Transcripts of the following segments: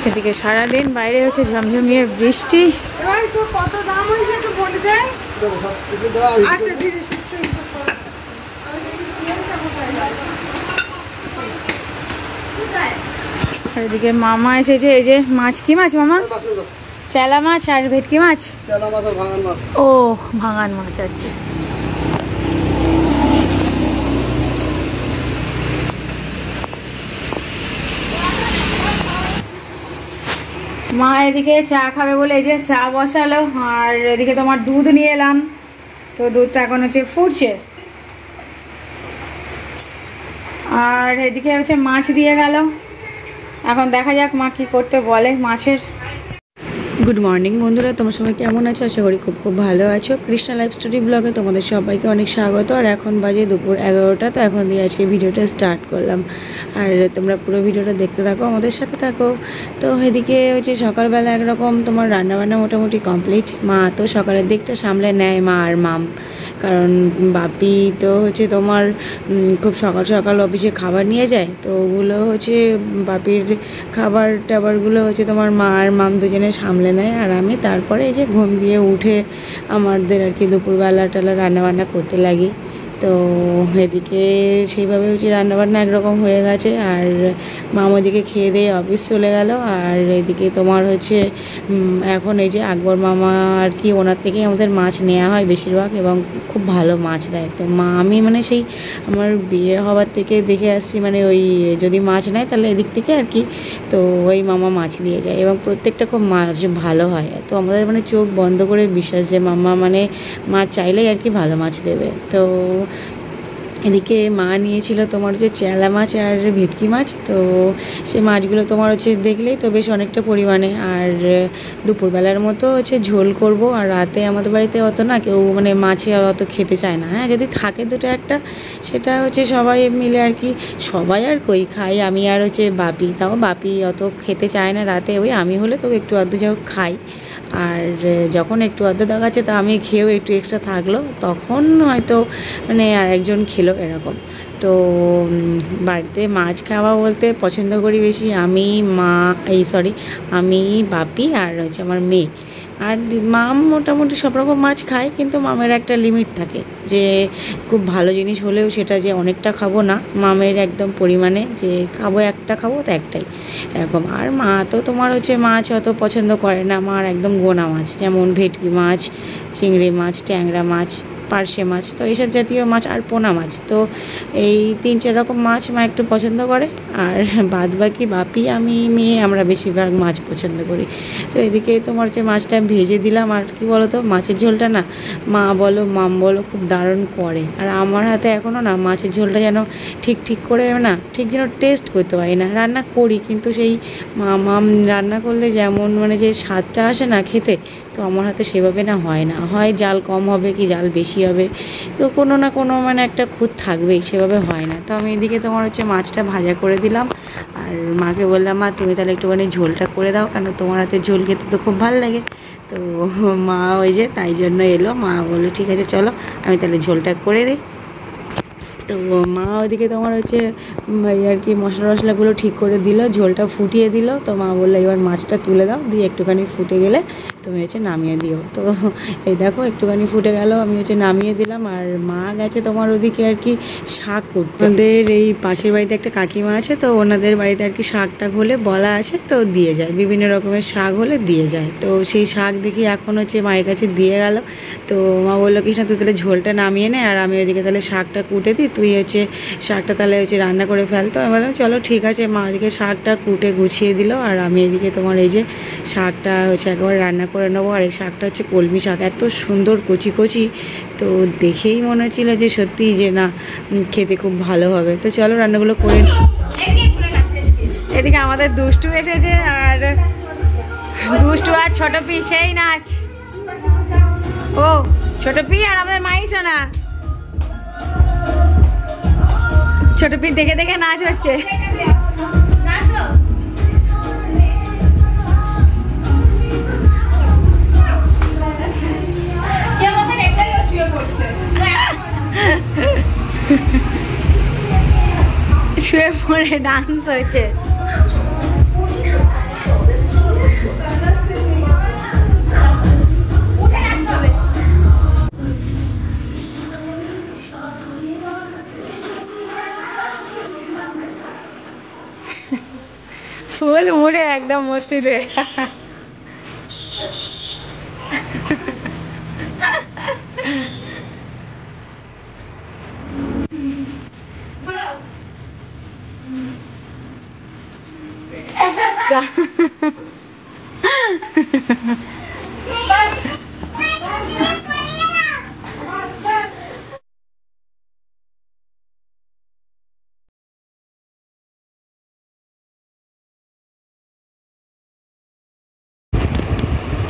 এদিকে সারাদিন বাইরে হচ্ছে ঝমঝমিয়ে বৃষ্টি। এদিকে মামা এসেছে, এই যে মাছ, কি মাছ মামা? চেলা মাছ আর ভেটকি মাছ। ও ভাঙান মাছ আছে। মা এদিকে চা খাবে বলে এই যে চা বসালো, আর এদিকে তোমার দুধ নিয়ে এলাম, তো দুধটা এখন হচ্ছে ফুটছে। আর এদিকে হচ্ছে মাছ দিয়ে গেল, এখন দেখা যাক মা কি করতে বলে মাছের। গুড মর্নিং বন্ধুরা, তোমরা সবাই কেমন আছো? আশা করি খুব খুব ভালো আছো। কৃষ্ণা লাইফ স্টোরি ব্লগে তোমাদের সবাইকে অনেক স্বাগত। আর এখন বাজে দুপুর 11টা, তো এখন দিয়ে আজকে ভিডিওটা স্টার্ট করলাম। আর তোমরা পুরো ভিডিওটা দেখতে থাকো, আমাদের সাথে থাকো। তো এদিকে হচ্ছে সকালবেলা একরকম তোমার রান্নাবান্না মোটামুটি কমপ্লিট। মা তো সকালের দিকটা সামলে নেয়, মা আর মাম, কারণ বাপি তো হচ্ছে তোমার খুব সকাল সকাল অফিসে খাবার নিয়ে যায়, তো ওগুলো হচ্ছে বাপির খাবার টাবারগুলো হচ্ছে তোমার মা আর মাম দুজনে সামলে নেয়। আর আমি তারপরে এই যে ঘুম দিয়ে উঠে আমাদের আর কি দুপুরবেলা টালা রান্নাবান্না করতে লাগি। তো এদিকে সেইভাবে হচ্ছে রান্নাবান্না একরকম হয়ে গেছে। আর মাম ওদিকে খেয়ে দিয়ে অফিস চলে গেল। আর এদিকে তোমার হচ্ছে এখন এই যে আকবর মামা আর কি, ওনার থেকেই আমাদের মাছ নেওয়া হয় বেশিরভাগ, এবং খুব ভালো মাছ দেয়। তো আমি মানে সেই আমার বিয়ে হওয়ার থেকে দেখে আসছি, মানে ওই যদি মাছ নেয় তাহলে এদিক থেকে আর কি, তো ওই মামা মাছ দিয়ে যায়, এবং প্রত্যেকটা খুব মাছ ভালো হয়। তো আমাদের মানে চোখ বন্ধ করে বিশ্বাস যে মামা মানে মাছ চাইলেই আর কি ভালো মাছ দেবে। তো এদিকে মা নিয়েছিল তোমার হচ্ছে চেলা মাছ আর ভেটকি মাছ। তো সেই মাছগুলো তোমার হচ্ছে দেখলেই তো বেশ অনেকটা পরিমাণে। আর দুপুরবেলার মতো হচ্ছে ঝোল করব। আর রাতে আমাদের বাড়িতে অত না কেউ মানে মাছে অত খেতে চায় না। হ্যাঁ, যদি থাকে দুটো একটা, সেটা হচ্ছে সবাই মিলে আর কি, সবাই আর কই খাই, আমি আর হচ্ছে বাপি, তাও বাপি অত খেতে চায় না রাতে, ওই আমি হলে তো একটু আধটু যাও খাই। আর যখন একটু আধটু দেখাচ্ছে তো আমি খেয়েও একটু এক্সট্রা থাকলো, তখন হয়তো মানে আর একজন খেলো এরকম। তো বাড়িতে মাছ খাওয়া বলতে পছন্দ করি বেশি আমি, মা, আমি, বাপি আর হচ্ছে আমার মেয়ে। আর মাম মোটামুটি সব রকম মাছ খায়, কিন্তু মামের একটা লিমিট থাকে, যে খুব ভালো জিনিস হলেও সেটা যে অনেকটা খাবো না, মামের একদম পরিমাণে, যে খাবো একটা খাবো তো একটাই এরকম। আর মা তো তোমার হচ্ছে মাছ অত পছন্দ করে না, মার একদম গোনা মাছ, যেমন ভেটকি মাছ, চিংড়ি মাছ, ট্যাংরা মাছ, পার্শে মাছ, তো এইসব জাতীয় মাছ, আর পোনা মাছ, তো এই 3-4 রকম মাছ মা একটু পছন্দ করে। আর বাদ বাকি বাপি, আমি, মেয়ে, আমরা বেশিরভাগ মাছ পছন্দ করি। তো এদিকে তোমার হচ্ছে মাছটা ভেজে দিলাম। আর কি বলো তো, মাছের ঝোলটা না মা বলো মাম বলো খুব দারুণ করে। আর আমার হাতে এখনও না মাছের ঝোলটা যেন ঠিক করে না, ঠিক যেন টেস্ট করতে পারি না। রান্না করি, কিন্তু সেই মাম রান্না করলে যেমন মানে যে স্বাদটা আসে না খেতে, তো আমার হাতে সেভাবে না হয় না, হয় জাল কম হবে কি জাল বেশি হবে, তো কোনো না কোনো মানে একটা খুঁত থাকবেই, সেভাবে হয় না। তো আমি এদিকে তোমার হচ্ছে মাছটা ভাজা করে দিলাম। আর মাকে বললাম, মা তুমি তাহলে একটুখানি ঝোলটা করে দাও, কেন তোমার হাতে ঝোল খেতে তো খুব ভালো লাগে। তো মা ওই যে তাই জন্য এলো, মা বললো ঠিক আছে চলো আমি তাহলে ঝোলটা করে দিই। তো মা ওইদিকে তোমার হচ্ছে আর কি মশলাগুলো ঠিক করে দিল, ঝোলটা ফুটিয়ে দিল। তো মা বললো এবার মাছটা তুলে দাও, দিয়ে একটুখানি ফুটে গেলে তুমি হচ্ছে নামিয়ে দিও। তো এই দেখো একটুখানি ফুটে গেল, আমি হচ্ছে নামিয়ে দিলাম। আর মা গেছে তোমার ওদিকে আর কি শাক করতে। আমাদের এই পাশের বাড়িতে একটা কাকিমা আছে, তো ওনাদের বাড়িতে আর কি শাকটা হলে বলা আছে, তো দিয়ে যায়, বিভিন্ন রকমের শাক হলে দিয়ে যায়। তো সেই শাক দেখি এখন হচ্ছে মায়ের কাছে দিয়ে গেল। তো মা বললো কৃষ্ণা তুই তাহলে ঝোলটা নামিয়ে নে, আর আমি ওইদিকে তাহলে শাকটা কুটে দিই, তুই হচ্ছে শাকটা তাহলে হচ্ছে রান্না করে ফেল। তো আমি বললাম চলো ঠিক আছে। মা ওইদিকে শাকটা কুটে গুছিয়ে দিল, আর আমি এদিকে তোমার এই যে শাকটা হচ্ছে একবার রান্না করে নেবো। আর এই শাকটা হচ্ছে কলমি শাক, এত সুন্দর কচি কচি, তো দেখেই মনে হচ্ছিল যে সত্যিই যে না খেতে খুব ভালো হবে। তো চলো রান্নাগুলো করে। এদিকে আমাদের দুষ্টু এসেছে, আর দুষ্টু আর ছোট পি সেই নাচ। ও ছোট পি আর আমাদের মাই সোনা, ছোট পি দেখে দেখে নাচ হচ্ছে। শুয়ে পড়ে ডান্স হয়েছে। ফুল মুড়ে একদম মস্তিতে।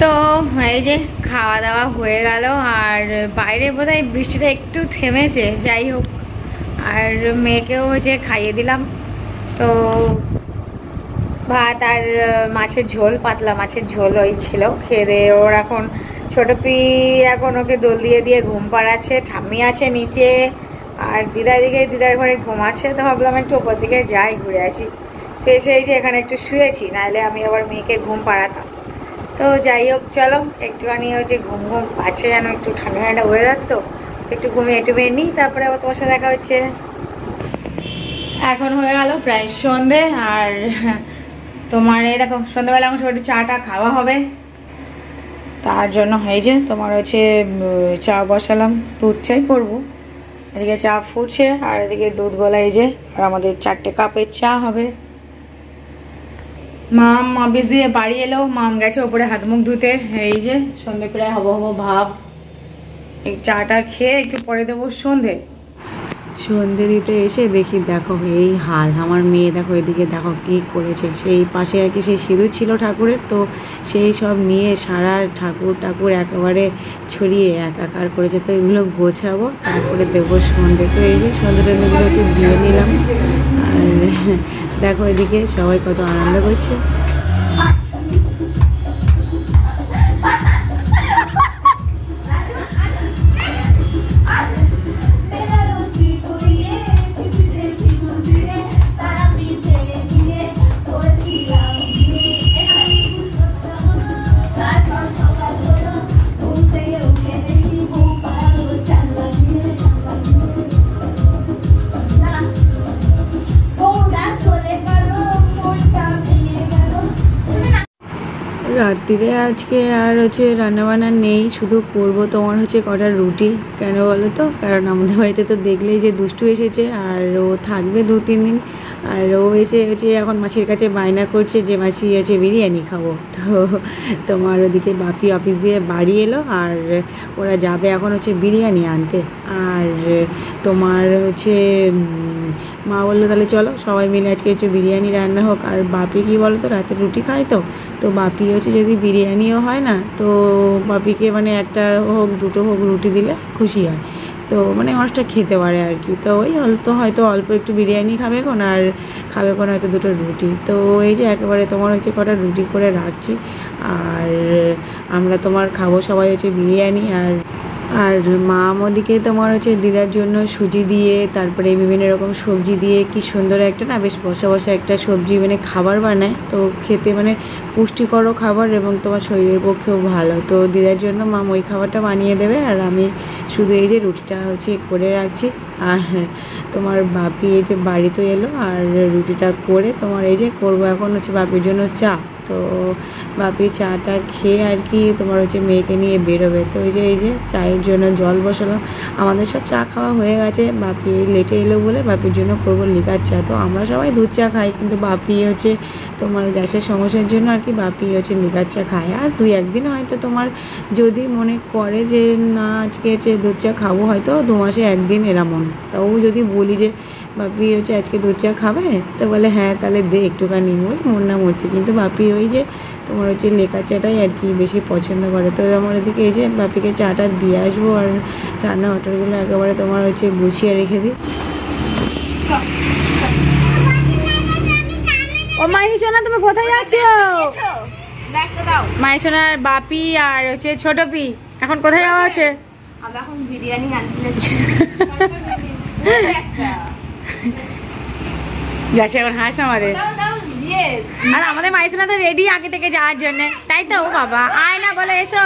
তো এই যে খাওয়া দাওয়া হয়ে গেল, আর বাইরে বোধহয় বৃষ্টিটা একটু থেমেছে, যাই হোক। আর মেয়েকেও যে খাইয়ে দিলাম, তো ভাত আর মাছের ঝোল, পাতলা মাছের ঝোল ওই খেলো। খেয়ে দিয়ে ওর এখন ছোট পি এখন ওকে দোল দিয়ে দিয়ে ঘুম পাড়াচ্ছে। ঠাম্মি আছে নিচে, আর দিদার দিকে দিদার ঘরে ঘুমাচ্ছে। তো ভাবলাম একটু ওপর দিকে যাই, ঘুরে আসি। তো এসে এই যে এখানে একটু শুয়েছি, নাহলে আমি আবার মেয়েকে ঘুম পাড়াতাম। তো যাই হোক, চলো একটুখানি হচ্ছে ঘুম ঘুম পাচ্ছে, যেন একটু ঠান্ডা ঠান্ডা ওয়েদার, তো একটু ঘুমিয়ে টুমিয়ে নিই, তারপরে আবার তোমার সাথে দেখা হচ্ছে। এখন হয়ে গেল প্রায় সন্ধে, আর তোমার এই দেখো সন্ধ্যাবেলা এখন সব একটু চাটা খাওয়া হবে। তার জন্য এই যে তোমার হচ্ছে চা বসালাম, দুধ চাই করবো। এদিকে চা ফুটছে, আর এদিকে দুধ গলা এই যে, আর আমাদের 4টে কাপের চা হবে। মাম অফিস দিয়ে বাড়ি এলো, মাম গেছে ওপরে হাত মুখ ধুতে। এই যে সন্ধে প্রায় হবো হবো ভাব, এই চাটা খেয়ে একটু পরে দেবো সন্ধে। সন্ধে দিতে এসে দেখি দেখো এই হাল, আমার মেয়ে দেখো এদিকে দেখো কি করেছে। সেই পাশে আর কি সেই সিঁদুর ছিল ঠাকুরের, তো সেই সব নিয়ে সারা ঠাকুর একেবারে ছড়িয়ে একাকার করেছে। তো এগুলো গোছাবো, তারপরে দেবো সন্ধে। তো এই যে সন্ধেটা হচ্ছে দিয়ে নিলাম, আর দেখো এদিকে সবাই কত আনন্দ করছে। রাত্রিরে আজকে আর হচ্ছে রান্নাবান্না নেই, শুধু করবো তোমার হচ্ছে কটা রুটি। কেন বলো তো, কারণ আমাদের বাড়িতে তো দেখলেই যে দুষ্টু এসেছে, আর ও থাকবে 2-3 দিন। আর ও এসে হচ্ছে এখন মাসির কাছে বায়না করছে যে মাসি হচ্ছে বিরিয়ানি খাবো। তো তোমার ওদিকে বাপি অফিস দিয়ে বাড়ি এলো, আর ওরা যাবে এখন হচ্ছে বিরিয়ানি আনতে। আর তোমার হচ্ছে মা বললো তাহলে চলো সবাই মিলে আজকে হচ্ছে বিরিয়ানি রান্না হোক। আর বাপি কি বলো তো, রাতে রুটি খায়, তো বাপি হচ্ছে যদি বিরিয়ানিও হয় না, তো বাপিকে মানে একটা হোক দুটো হোক রুটি দিলে খুশি হয়। তো মানে মানুষটা খেতে পারে আর কি। তো ওই হয়তো অল্প একটু বিরিয়ানি খাবে কোন, আর খাবে কোন হয়তো দুটো রুটি। তো এই যে একেবারে তোমার হচ্ছে কটা রুটি করে রাখছি, আর আমরা তোমার খাবো সবাই হচ্ছে বিরিয়ানি। আর মা ওদিকে তোমার হচ্ছে দিদার জন্য সুজি দিয়ে, তারপরে বিভিন্ন রকম সবজি দিয়ে কি সুন্দর একটা না বেশ বসা বসা একটা সবজি মানে খাবার বানায়। তো খেতে মানে পুষ্টিকরও খাবার এবং তোমার শরীরের পক্ষেও ভালো। তো দিদার জন্য মা ওই খাবারটা বানিয়ে দেবে, আর আমি শুধু এই যে রুটিটা হচ্ছে করে রাখছি। আর তোমার বাপি এই যে বাড়িতে এলো, আর রুটিটা করে তোমার এই যে করবো এখন হচ্ছে বাপির জন্য চা। তো বাপি চাটা খেয়ে আর কি তোমার হচ্ছে মেয়েকে নিয়ে বেরোবে। তো এই যে চায়ের জন্য জল বসালাম। আমাদের সব চা খাওয়া হয়ে গেছে, বাপি লেটে এলো বলে বাপির জন্য করবো লিকার চা। তো আমরা সবাই দুধ চা খাই, কিন্তু বাপি হচ্ছে তোমার গ্যাসের সমস্যার জন্য আর কি বাপি হচ্ছে লিকার চা খায়। আর 2-1 দিন হয়তো তোমার যদি মনে করে যে না আজকে হচ্ছে দুধ চা খাবো, হয়তো 2 মাসে 1 দিন এরমন। তাও যদি বলি যে বাপি হচ্ছে আজকে দুধ চা খাবে, তো বলে হ্যাঁ তাহলে দে একটুখানি, ওই মন না মরতে। কিন্তু বাপি ওই যে তোমার হচ্ছে লেকার চাটাই আর কি বেশি পছন্দ করে। তো আমার এদিকে এই যে বাপিকে চাটা দিয়ে আসবো, আর রান্না হোটেলগুলো একেবারে তোমার হচ্ছে গুছিয়ে রেখে দিই। ও মাইসোনা তুমি কোথায় যাচ্ছ? মাইসোনার বাপি আর হচ্ছে ছোট পি এখন কোথায় যাওয়া হচ্ছে? আমরা এখন বিরিয়ানি আনতে যাচ্ছে এখন হাস আমাদের। আর আমাদের মাইসোনা তো রেডি আগে থেকে যাওয়ার জন্য, তাই তো? ও বাবা আয় না বলে এসো।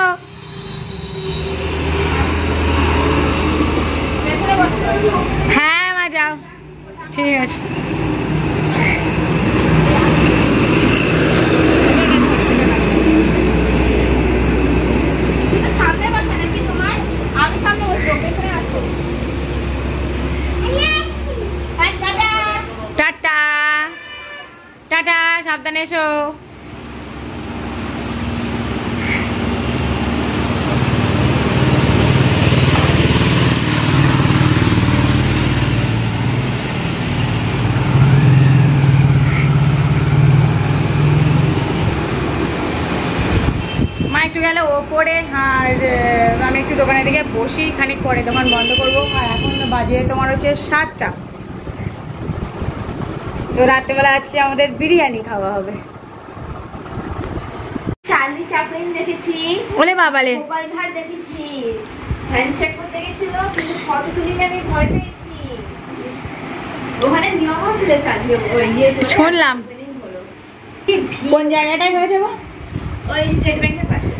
হ্যাঁ মা যাও, ঠিক আছে। সাবধানে এসো। মা একটু গেলে ওপরে, আর আমি একটু দোকানের দিকে বসি, খানিক পরে দোকান বন্ধ করবো। আর এখন বাজে তোমার হচ্ছে 7টা। তো রাত্রেবেলা আজকে আমাদের বিরিয়ানি খাওয়া হবে। চার্লি চ্যাপলিন দেখেছি, ওলে বাবালে, গোপাল ভাঁড় দেখেছি, হ্যান্ডশেক করতে গেছিল, কিন্তু ফটো তুলিতে আমি ভয় পেয়েছি। ওখানে নিয়ম হচ্ছিল চার্লি, ওই ইয়ে শুনলাম। কি ভিড়। কোন জায়গাটায় হয়েছে গো? ওই স্টেট ব্যাংকের পাশে।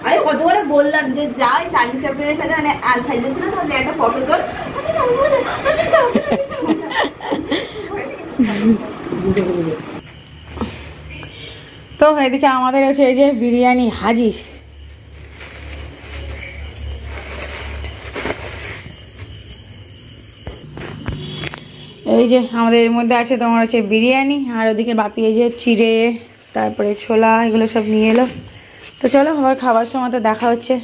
আরে কত বলে বললাম যে যাই চার্লি চ্যাপলিনের সাথে, মানে সাইজে ছিল তো একটা ফটো তোল। তো এদিকে আমাদের হচ্ছে এই যে বিরিয়ানি হাজির। এই যে আমাদের এর মধ্যে আছে তোমার হচ্ছে বিরিয়ানি, আর ওদিকে বাপি এই যে চিড়ে, তারপরে ছোলা, এগুলো সব নিয়ে এলো। তো চলো আবার খাবার সময় তো দেখা হচ্ছে।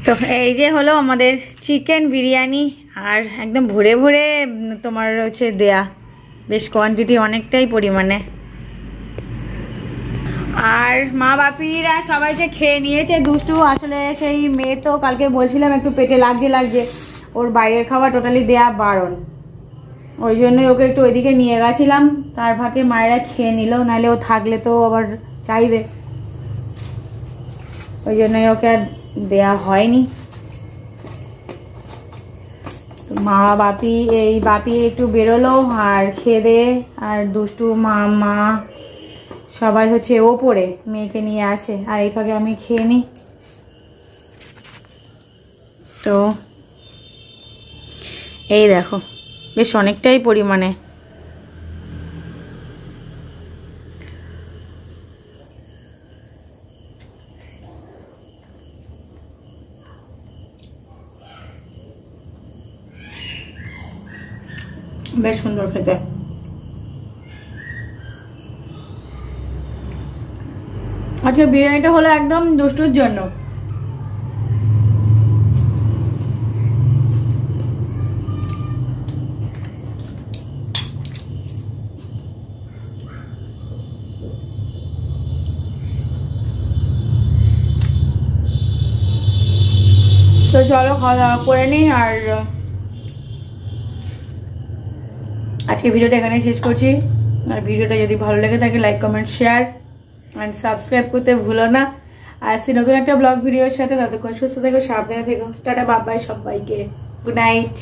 তো এই যে হলো আমাদের চিকেন বিরিয়ানি, আর একদম ভরে ভরে তোমার হচ্ছে দেয়া, বেশ কোয়ান্টিটি অনেকটাই পরিমাণে। আর মা বাপিরা সবাই যে খেয়ে নিয়েছে। দুষ্টু আসলে সেই মেয়ে তো কালকে বলছিলাম একটু পেটে লাগছে, ওর বাইরের খাবার টোটালি দেয়া বারণ, ওই জন্যই ওকে একটু ওইদিকে নিয়ে গেছিলাম। তার ফাঁকে মায়েরা খেয়ে নিল, নাহলে ও থাকলে তো আবার চাইবে, ওই জন্যই ওকে আর দেয়া হয়নি। মা বাপি, এই বাপি একটু বেরোলো আর খেয়ে দিয়ে, আর দুষ্টু মা সবাই হচ্ছে ওপরে মেয়েকে নিয়ে আসে, আর এই ফাঁকে আমি খেয়ে নিই। তো এই দেখো বেশ অনেকটাই পরিমাণে। বেশ সুন্দর খেতে। আজকে বিরিয়ানিটা হলো একদম দুষ্টুর জন্য। তো চলো খাওয়া দাওয়া করে নিই, আর আজকে ভিডিওটা এখানে শেষ করছি। আর ভিডিওটা যদি ভালো লেগে থাকে like comment share and subscribe করতে ভুলো না। আসছি নতুন একটা ব্লগ ভিডিওর সাথে। ততক্ষণ সুস্থ থেকো, সাবধানে থেকো। টাটা বাই বাই সবাইকে, গুড নাইট।